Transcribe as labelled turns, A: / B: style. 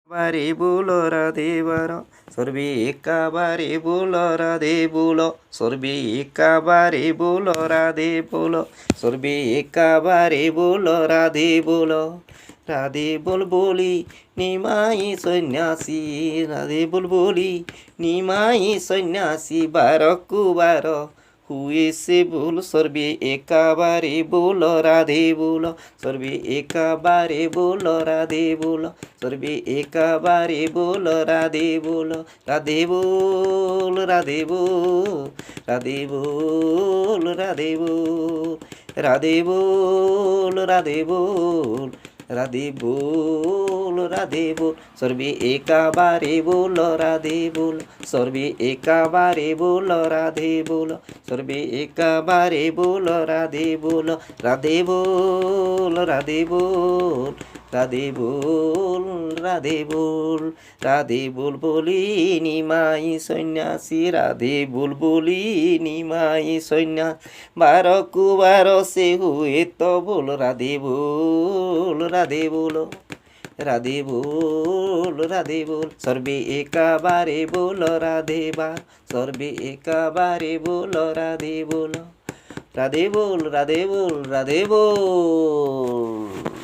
A: বারে বুলো রাধে বার সর্বে একাবারে বুলো রাধে বুলো সর্বে একাবারে বুলো রাধে বুলো সর্বে একাবারে বুলো রাধে বুলো রাধে বুলবুলি নিমাই সন্ন্যাসী রাধে বুলবুলি নিমাই সন্ন্যাসী বারকু বার হুয়েছে ভুল সর্বে একাবারে বুলো রাধে বুলো সর্বে একাবারে বুলো রাধে বুলো সর্বে একাবারে বুলো রাধে বুলো রাধে বুল রাধে বুল রাধে বুল রাধে বুল রাধে বুল রাধে বুল রাধে বুল রাধে বুল সর্বে একাবারে বুলো রাধে বুল সর্বে একাবারে বুলো রাধে বুল সর্বে একাবারে বুলো রাধে বুল রাধে বুল রাধে বুল রাধে বুল রাধে বুল রাধে বুলবুলি নিমাই সন্ন্যাসী রাধে বুলবুলি নিমাই সন্ন্যাস বারকু বার সে হুয়ে তো বল রাধে বুল রাধে বুল রাধে বুল রাধে বুল সর্বে একাবারে বুল রাধে বার সর্বে একাবারে বুল রাধে বুল রাধে বুল রাধে বুল রাধে বুল।